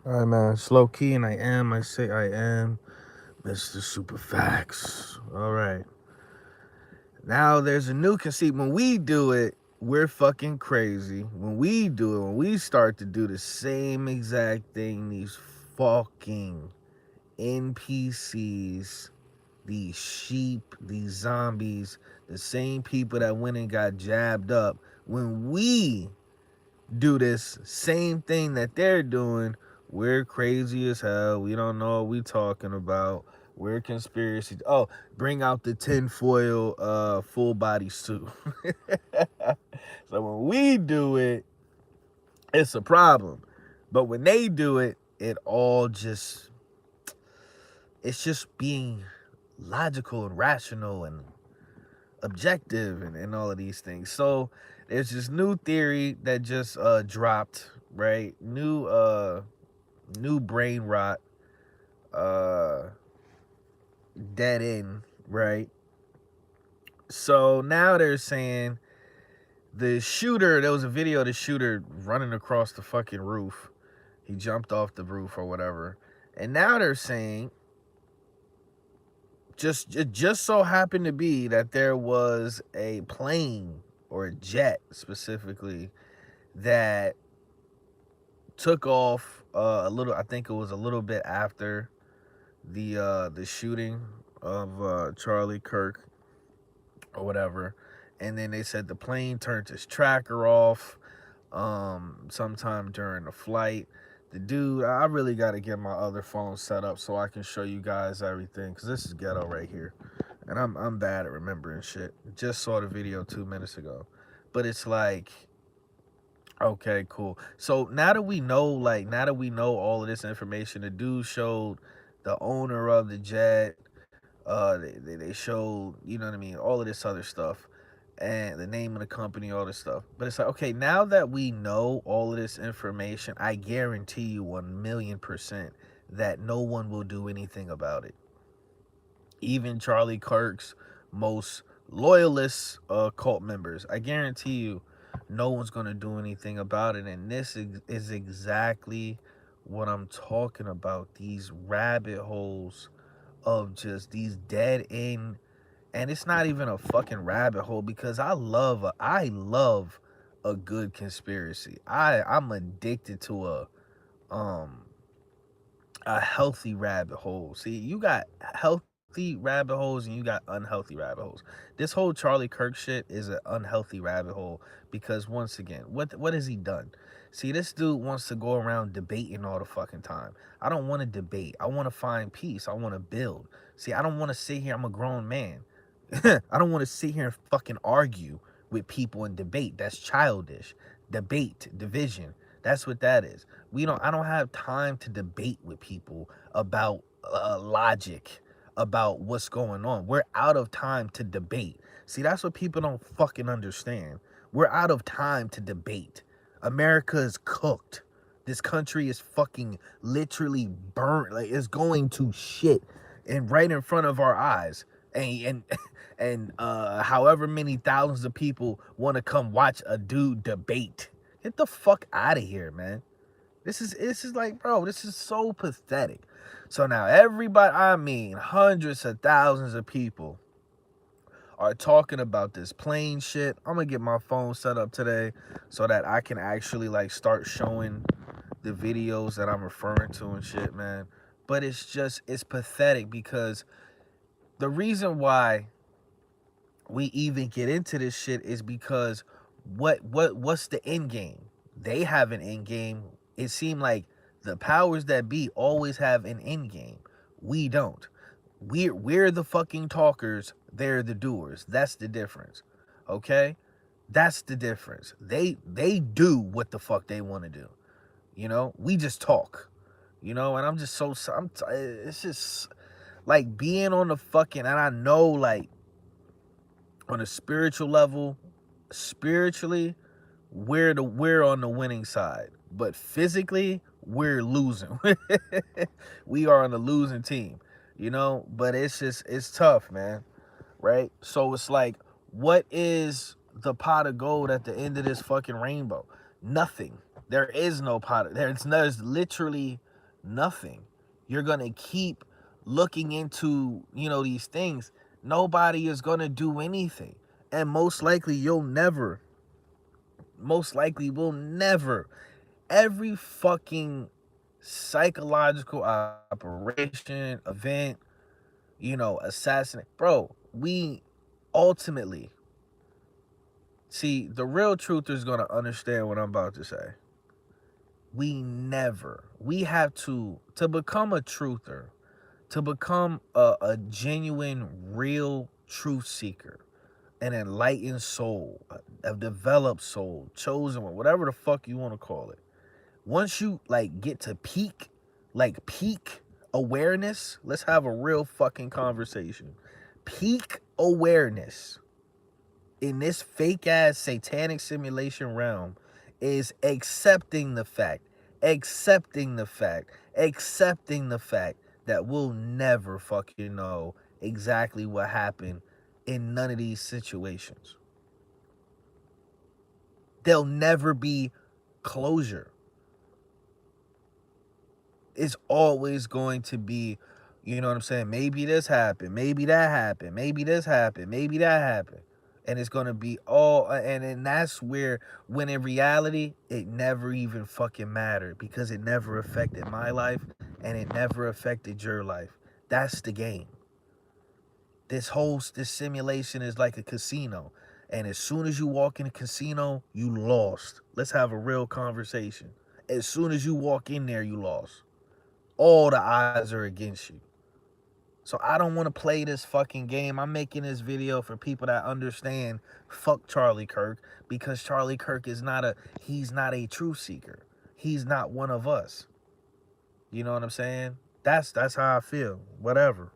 All right, man. Slow key, and I say I am Mr. Super Facts. All right. Now there's a new conceit. When we do it, we're fucking crazy. When we do it, when we start to do the same exact thing, these fucking NPCs, these sheep, these zombies, the same people that went and got jabbed up, when we do this same thing that they're doing, we're crazy as hell. We don't know what we talking about. We're conspiracy. Oh, bring out the tinfoil full body suit. So when we do it, it's a problem. But when they do it, it all just it's just being logical and rational and objective and all of these things. So there's this new theory that just dropped, right? New brain rot, uh dead end, right? So now they're saying the shooter, there was a video of the shooter running across the fucking roof. He jumped off the roof or whatever. And now they're saying it just so happened to be that there was a plane or a jet specifically that took off a little, I think it was a little bit after the shooting of Charlie Kirk or whatever. And then they said the plane turned its tracker off sometime during the flight. The dude, I really got to get my other phone set up so I can show you guys everything, because this is ghetto right here. And I'm bad at remembering shit. Just saw the video 2 minutes ago. But it's like, okay, cool. So now that we know all of this information, the dude showed the owner of the jet. They showed, you know what I mean, all of this other stuff, and the name of the company, all this stuff. But it's like, okay, now that we know all of this information, I guarantee you 1,000,000% that no one will do anything about it. Even Charlie Kirk's most loyalist cult members, I guarantee you, no one's gonna do anything about it. And this is exactly what I'm talking about. These rabbit holes of just these dead end, and it's not even a fucking rabbit hole, because I love a good conspiracy. I'm addicted to um a healthy rabbit hole. See, you got healthy rabbit holes and you got unhealthy rabbit holes. This whole Charlie Kirk shit is an unhealthy rabbit hole, because once again, what has he done? See, this dude wants to go around debating all the fucking time. I don't want to debate. I want to find peace. I want to build. See, I don't want to sit here. I'm a grown man. I don't want to sit here and fucking argue with people and debate. That's childish. Debate, division. That's what that is. I don't have time to debate with people about logic, about what's going on. We're out of time to debate. See, that's what people don't fucking understand. We're out of time to debate. America is cooked. This country is fucking literally burnt. Like, it's going to shit, and right in front of our eyes. And however many thousands of people want to come watch a dude debate. Get the fuck out of here, man. This is like, bro, this is so pathetic. So now everybody, I mean, hundreds of thousands of people are talking about this plane shit. I'm gonna get my phone set up today so that I can actually like start showing the videos that I'm referring to and shit, man. But it's pathetic, because the reason why we even get into this shit is because what's the end game? They have an end game. It seemed like the powers that be always have an end game. We don't. We're the fucking talkers, they're the doers. That's the difference. Okay? That's the difference. They do what the fuck they want to do. You know? We just talk. You know, and I'm just it's just like being on the fucking, and I know, like, on a spiritual level, spiritually, we're on the winning side, but physically we're losing. We are on the losing team, you know. But it's tough, man. Right? So it's like, what is the pot of gold at the end of this fucking rainbow? Nothing. There is no pot. There's literally Nothing. You're gonna keep looking into, these things. Nobody is gonna do anything. And most likely will never, every fucking psychological operation, event, assassinate. Bro, we ultimately, see, the real truthers gonna understand what I'm about to say. We have to become a truther, to become a genuine, real truth seeker, an enlightened soul, a developed soul, chosen one, whatever the fuck you want to call it. Once you like get to peak awareness, let's have a real fucking conversation. Peak awareness in this fake ass satanic simulation realm is accepting the fact, accepting the fact that we'll never fucking know exactly what happened in none of these situations. There'll never be closure. It's always going to be, you know what I'm saying? Maybe this happened, maybe that happened, maybe this happened, maybe that happened. And it's going to be all, and that's where, when in reality, it never even fucking mattered, because it never affected my life and it never affected your life. That's the game. This simulation is like a casino. And as soon as you walk in a casino, you lost. Let's have a real conversation. As soon as you walk in there, you lost. All the odds are against you. So I don't want to play this fucking game. I'm making this video for people that understand fuck Charlie Kirk, because Charlie Kirk he's not a truth seeker. He's not one of us. You know what I'm saying? That's how I feel. Whatever.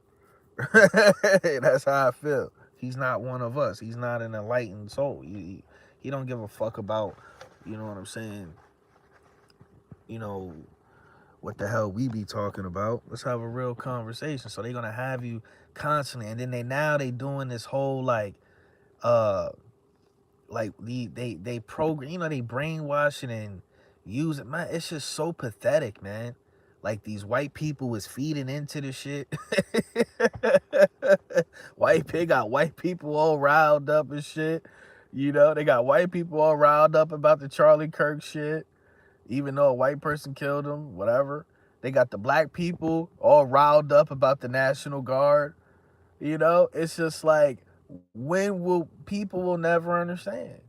That's how I feel. He's not one of us. He's not an enlightened soul. He don't give a fuck about, you know what I'm saying, you know, what the hell we be talking about. Let's have a real conversation. So they're gonna have you constantly, and then they doing this whole uh they program, they brainwashing and using, man. It's just so pathetic, man. Like, these white people was feeding into the shit. Got white people all riled up and shit. They got white people all riled up about the Charlie Kirk shit, even though a white person killed him, whatever. They got the black people all riled up about the National Guard. It's just like, people will never understand.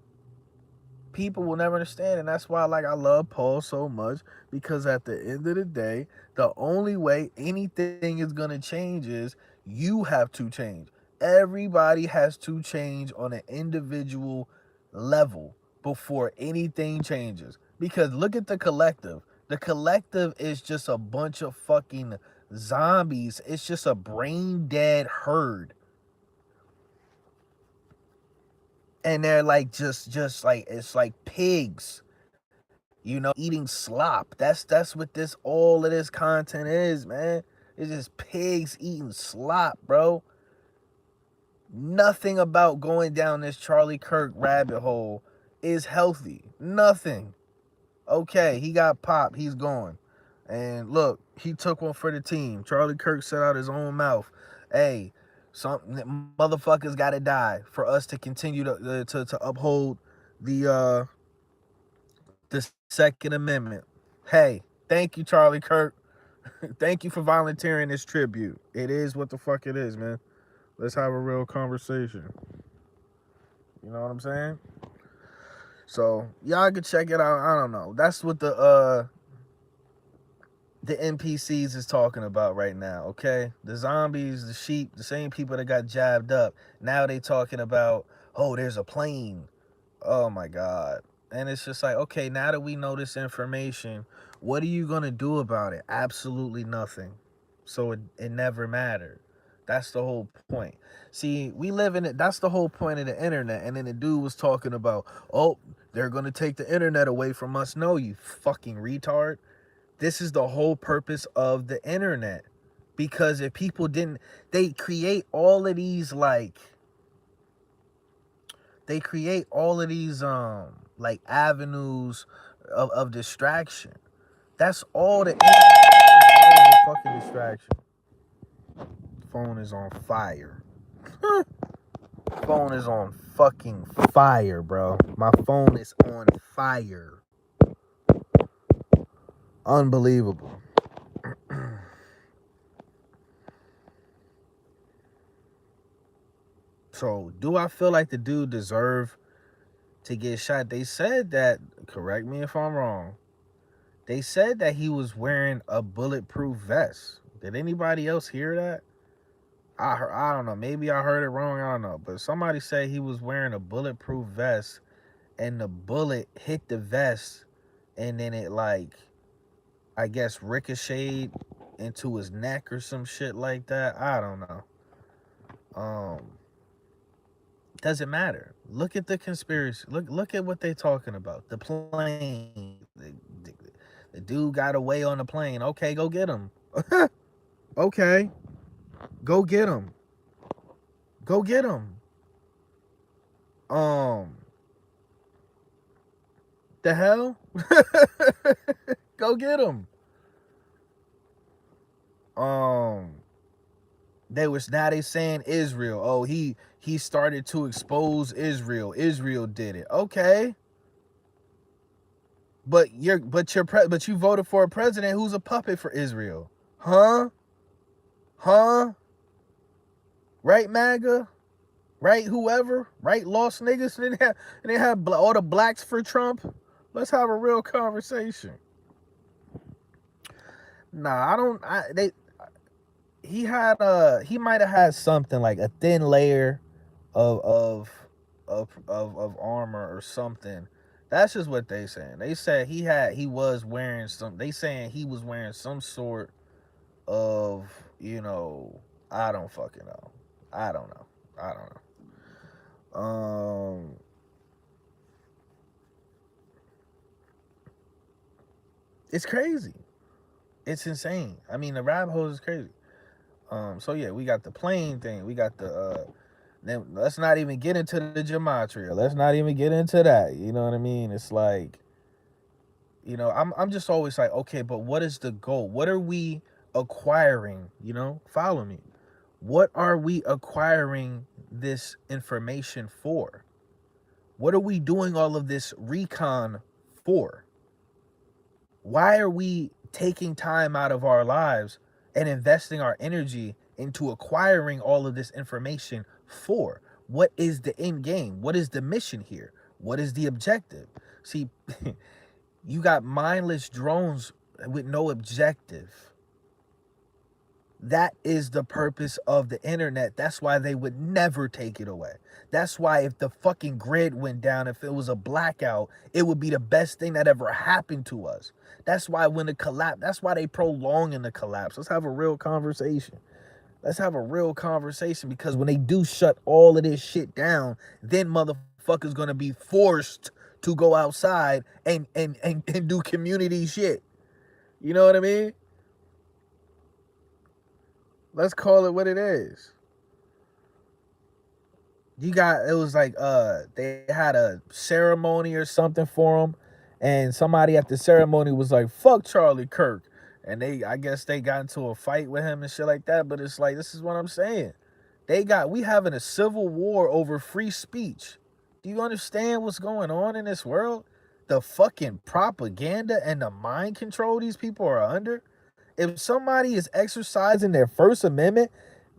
People will never understand. And that's why, I love Paul so much, because at the end of the day, the only way anything is going to change is you have to change. Everybody has to change on an individual level before anything changes. Because look at the collective. The collective is just a bunch of fucking zombies. It's just a brain dead herd. And they're like just like, it's like pigs, eating slop. That's what all of this content is, man. It's just pigs eating slop, bro. Nothing about going down this Charlie Kirk rabbit hole is healthy. Nothing. Okay, he got popped. He's gone. And look, he took one for the team. Charlie Kirk said out his own mouth, hey, some motherfuckers got to die for us to continue to uphold the Second Amendment. Hey, thank you, Charlie Kirk. Thank you for volunteering this tribute. It is what the fuck it is, man. Let's have a real conversation. You know what I'm saying? So y'all can check it out. I don't know. That's what the NPCs is talking about right now, okay? The zombies, the sheep, the same people that got jabbed up. Now they talking about, oh, there's a plane. Oh my God. And it's just like, okay, now that we know this information, what are you going to do about it? Absolutely nothing. So it never mattered. That's the whole point. See, we live in it. That's the whole point of the internet. And then the dude was talking about, oh, they're going to take the internet away from us. No, you fucking retard. This is the whole purpose of the internet. Because if people didn't, they create all of these avenues of distraction. That's all the internet is. fucking distraction. Phone is on fire. Phone is on fucking fire, bro. My phone is on fire. Unbelievable. So, do I feel like the dude deserved to get shot? They said that, correct me if I'm wrong, they said that he was wearing a bulletproof vest. Did anybody else hear that? I don't know. Maybe I heard it wrong. I don't know. But somebody said he was wearing a bulletproof vest and the bullet hit the vest and then it, like, I guess ricocheted into his neck or some shit like that. I don't know. Doesn't matter. Look at the conspiracy. Look at what they talking about. The plane. The dude got away on the plane. Okay, go get him. Okay, go get him. Go get him. The hell? Go get him. They saying Israel. Oh, he started to expose Israel. Israel did it. Okay. But you voted for a president who's a puppet for Israel. Huh? Right, MAGA? Right, whoever? Right, lost niggas? And they have all the blacks for Trump? Let's have a real conversation. Nah, I don't. He might have had something like a thin layer of armor or something. That's just what they saying. They said he was wearing some. They saying he was wearing some sort of, I don't fucking know. I don't know. It's crazy. It's insane. I mean, the rabbit hole is crazy. So yeah, we got the plane thing. We got the then let's not even get into the gematria. Let's not even get into that. You know what I mean? It's like, I'm just always like, okay, but what is the goal? What are we acquiring? Follow me. What are we acquiring this information for? What are we doing all of this recon for? Why are we taking time out of our lives and investing our energy into acquiring all of this information for? What is the end game? What is the mission here? What is the objective? See, you got mindless drones with no objective. That is the purpose of the internet. That's why they would never take it away. That's why if the fucking grid went down, if it was a blackout, it would be the best thing that ever happened to us. That's why when the collapse, that's why they prolonging the collapse. Let's have a real conversation. Because when they do shut all of this shit down, then motherfuckers gonna be forced to go outside and do community shit. You know what I mean? Let's call it what it is. It was like they had a ceremony or something for him, and somebody at the ceremony was like, fuck Charlie Kirk. And I guess they got into a fight with him and shit like that. But it's like, this is what I'm saying. We having a civil war over free speech. Do you understand what's going on in this world? The fucking propaganda and the mind control these people are under. If somebody is exercising their First Amendment,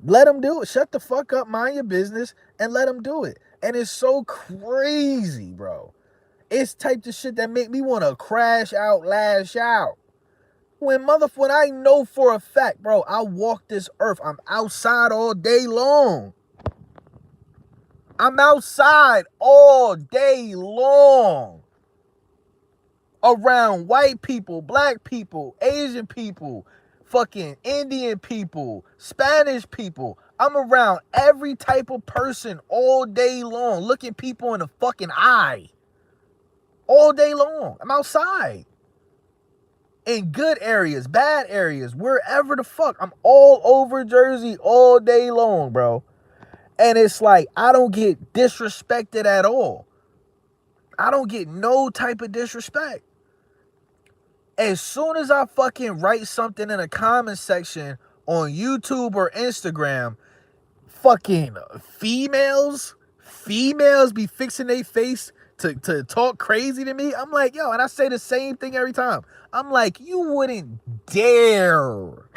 let them do it. Shut the fuck up, mind your business, and let them do it. And it's so crazy, bro. It's type of shit that make me want to crash out, lash out. When I know for a fact, bro, I walk this earth. I'm outside all day long. Around white people, black people, Asian people, fucking Indian people, Spanish people. I'm around every type of person all day long, looking people in the fucking eye. All day long. I'm outside. In good areas, bad areas, wherever the fuck. I'm all over Jersey all day long, bro. And it's like, I don't get disrespected at all. I don't get no type of disrespect. As soon as I fucking write something in a comment section on YouTube or Instagram, fucking females be fixing their face to talk crazy to me. I'm like, yo, and I say the same thing every time. I'm like, you wouldn't dare.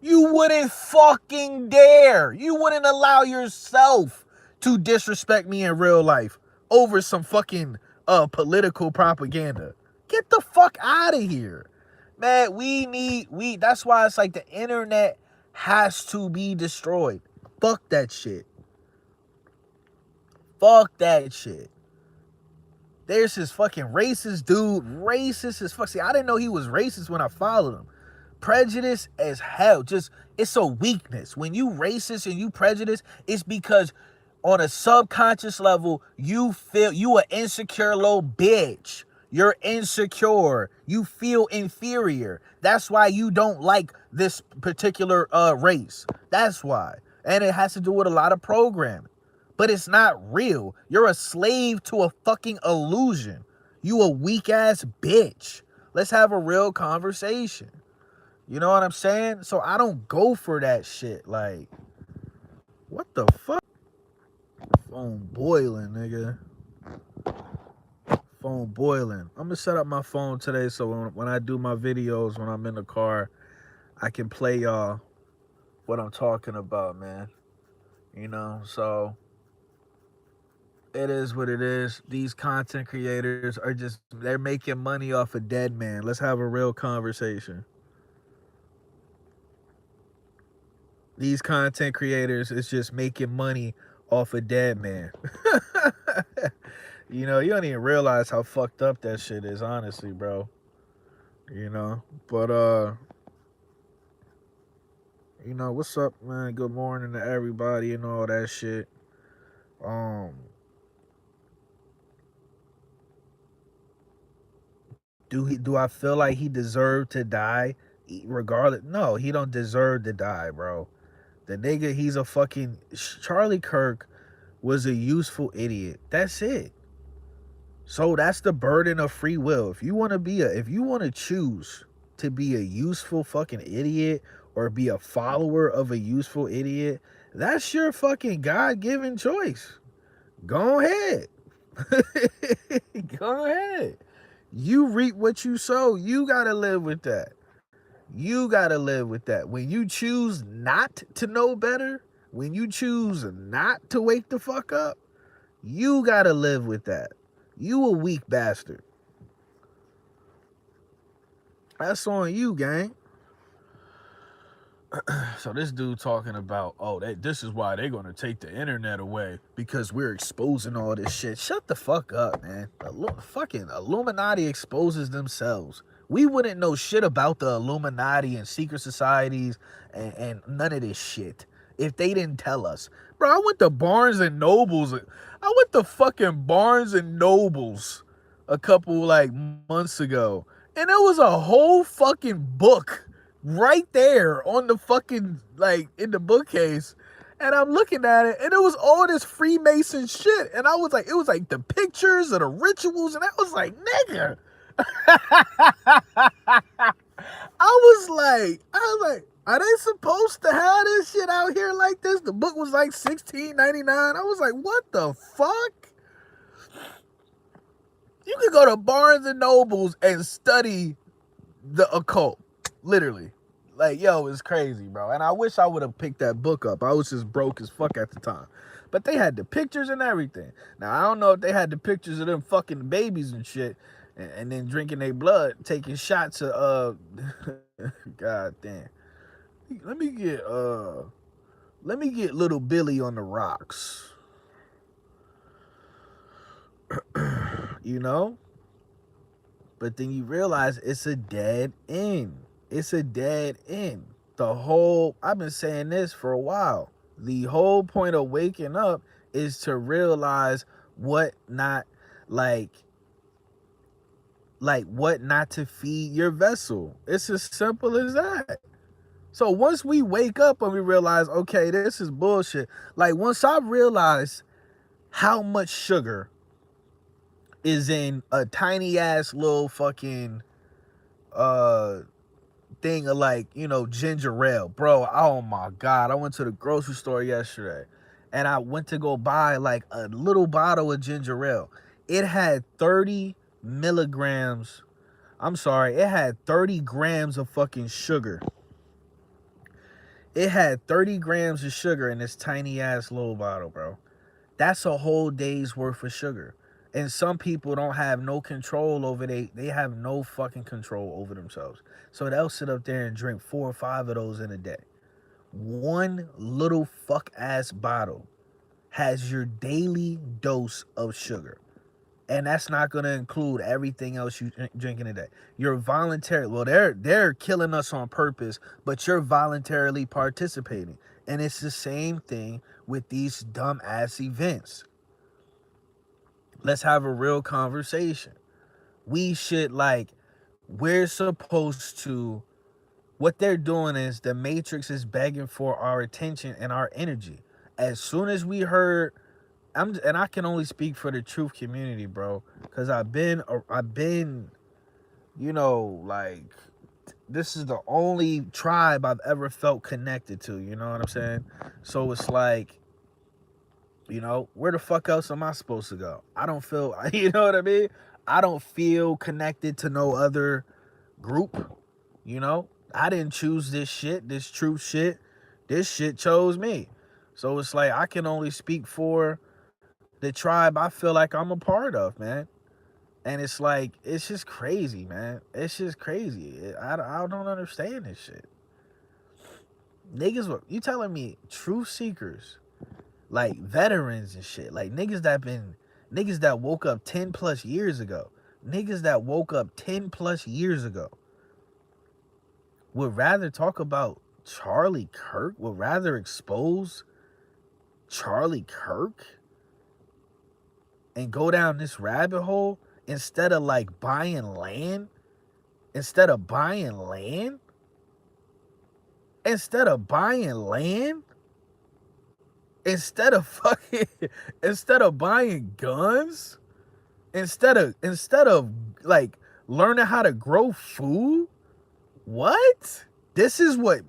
You wouldn't fucking dare. You wouldn't allow yourself to disrespect me in real life over some fucking political propaganda. Get the fuck out of here. Man, that's why it's like the internet has to be destroyed. Fuck that shit. Fuck that shit. There's this fucking racist dude. Racist as fuck. See, I didn't know he was racist when I followed him. Prejudice as hell. Just, it's a weakness. When you racist and you prejudice, it's because on a subconscious level, you feel you an insecure little bitch. You're insecure. You feel inferior. That's why you don't like this particular race. That's why. And it has to do with a lot of programming. But it's not real. You're a slave to a fucking illusion. You a weak ass bitch. Let's have a real conversation. You know what I'm saying? So I don't go for that shit. Like, what the fuck? Phone boiling, nigga. Phone boiling. I'm gonna set up my phone today so when I do my videos, when I'm in the car, I can play y'all what I'm talking about, man. You know, so it is what it is. These content creators are just, they're making money off a dead man. Let's have a real conversation. These content creators is just making money off a dead man. You know, you don't even realize how fucked up that shit is, honestly, bro. You know, but you know, what's up, man? Good morning to everybody and all that shit. Do I feel like he deserved to die regardless? No, he don't deserve to die, bro. The nigga, he's a fucking Charlie Kirk was a useful idiot. That's it. So that's the burden of free will. If you want to choose to be a useful fucking idiot or be a follower of a useful idiot, that's your fucking God-given choice. Go ahead. Go ahead. You reap what you sow. You got to live with that. You got to live with that. When you choose not to know better, when you choose not to wake the fuck up, you got to live with that. You a weak bastard. That's on you, gang. So this dude talking about, oh, this is why they're going to take the internet away because we're exposing all this shit. Shut the fuck up, man. Fucking Illuminati exposes themselves. We wouldn't know shit about the Illuminati and secret societies and none of this shit if they didn't tell us. Bro, I went to Barnes and Nobles. I went to fucking Barnes and Nobles a couple like months ago. And there was a whole fucking book right there on the fucking, like, in the bookcase. And I'm looking at it, and it was all this Freemason shit. And I was like, it was like the pictures of the rituals, and I was like, nigga. I was like, are they supposed to have this shit out here like this? The book was like $16.99. I was like, what the fuck? You could go to Barnes and Nobles and study the occult, literally. Like, yo, it's crazy, bro. And I wish I would have picked that book up. I was just broke as fuck at the time. But they had the pictures and everything. Now, I don't know if they had the pictures of them fucking babies and shit, and then drinking their blood, taking shots of, God damn. Let me get little Billy on the rocks. You know? But then you realize it's a dead end. It's a dead end. I've been saying this for a while. The whole point of waking up is to realize what not to feed your vessel. It's as simple as that. So once we wake up and we realize, okay, this is bullshit. Like, once I realized how much sugar is in a tiny ass little fucking uh thing of like, ginger ale. Bro, oh my God. I went to the grocery store yesterday and I went to go buy like a little bottle of ginger ale. It had 30 milligrams. I'm sorry, it had 30 grams of fucking sugar. It had 30 grams of sugar in this tiny ass little bottle, bro. That's a whole day's worth of sugar. And some people don't have no control over they have no fucking control over themselves. So they'll sit up there and drink 4 or 5 of those in a day. One little fuck ass bottle has your daily dose of sugar. And that's not going to include everything else you drink in a day. You're voluntary. Well, they're killing us on purpose, but you're voluntarily participating. And it's the same thing with these dumb ass events. Let's have a real conversation. We should we're supposed to. What they're doing is the Matrix is begging for our attention and our energy. As soon as we heard, and I can only speak for the truth community, bro, because I've been, like, this is the only tribe I've ever felt connected to. You know what I'm saying? So it's like, where the fuck else am I supposed to go? I don't feel, you know what I mean? I don't feel connected to no other group. I didn't choose this shit, this truth shit. This shit chose me. So it's like I can only speak for the tribe I feel like I'm a part of, man. And it's like, it's just crazy, man. It's just crazy. I don't understand this shit. Niggas, you telling me truth seekers, like veterans and shit, like niggas that woke up 10 plus years ago, would rather talk about Charlie Kirk, would rather expose Charlie Kirk and go down this rabbit hole instead of buying land, instead of buying fucking, instead of buying guns, instead of learning how to grow food. What? This is what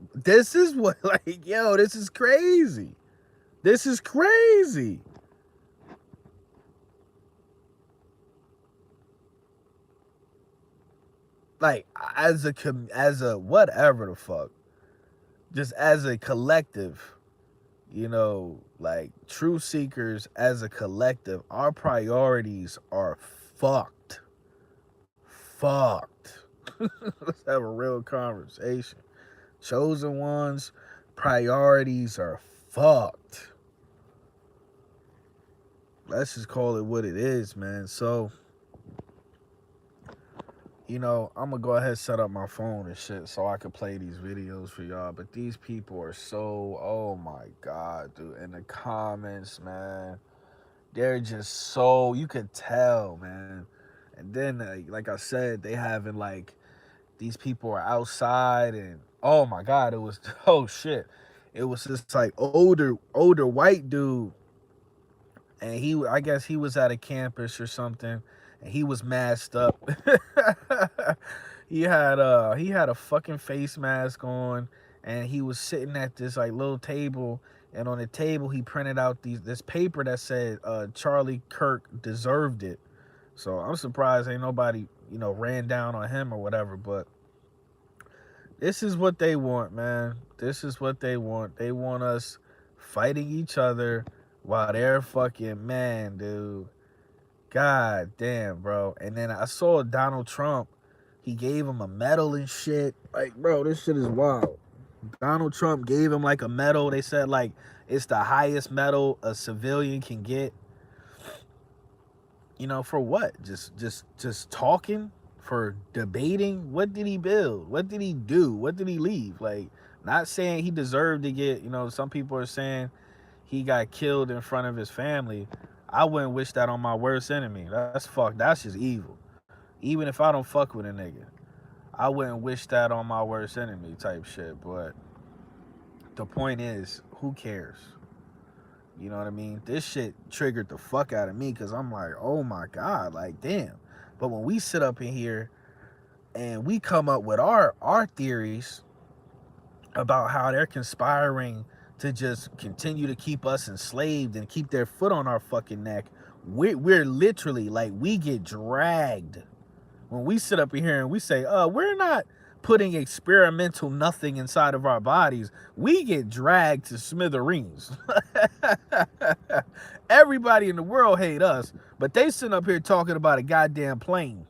yo, this is crazy. This is crazy. As a whatever the fuck, just as a collective, truth seekers as a collective, our priorities are fucked. Let's have a real conversation. Chosen ones, priorities are fucked. Let's just call it what it is, man. So, I'm gonna go ahead and set up my phone and shit so I can play these videos for y'all. But these people are so, oh my God, dude. In the comments, man, they're just so, you could tell, man. And then, like I said, they having these people are outside and, oh my God, it was, oh shit. It was this older white dude. And I guess he was at a campus or something, and he was masked up. he had a fucking face mask on, and he was sitting at this little table, and on the table he printed out this paper that said Charlie Kirk deserved it. So I'm surprised ain't nobody ran down on him or whatever. But this is what they want, man. This is what they want. They want us fighting each other while they're fucking, man, dude. God damn, bro. And then I saw Donald Trump. He gave him a medal and shit. Bro, this shit is wild. Donald Trump gave him a medal. They said it's the highest medal a civilian can get. For what? Just talking? For debating? What did he build? What did he do? What did he leave? Not saying he deserved to get, some people are saying he got killed in front of his family. I wouldn't wish that on my worst enemy. That's just evil. Even if I don't fuck with a nigga, I wouldn't wish that on my worst enemy type shit. But the point is, who cares? You know what I mean? This shit triggered the fuck out of me because I'm like, oh my God, damn. But when we sit up in here and we come up with our theories about how they're conspiring to just continue to keep us enslaved and keep their foot on our fucking neck. We're literally like, we get dragged when we sit up here and we say, we're not putting experimental nothing inside of our bodies. We get dragged to smithereens. Everybody in the world hate us, but they sit up here talking about a goddamn plane.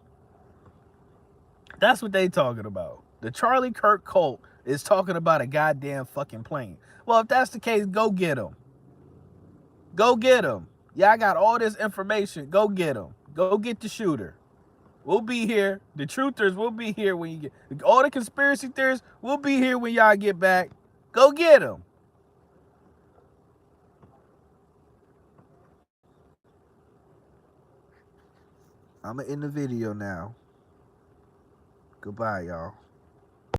That's what they talking about. The Charlie Kirk cult is talking about a goddamn fucking plane. Well, if that's the case, go get them. Go get them. Yeah, I got all this information. Go get them. Go get the shooter. We'll be here. The truthers will be here when you get... All the conspiracy theorists will be here when y'all get back. Go get them. I'm going to end the video now. Goodbye, y'all.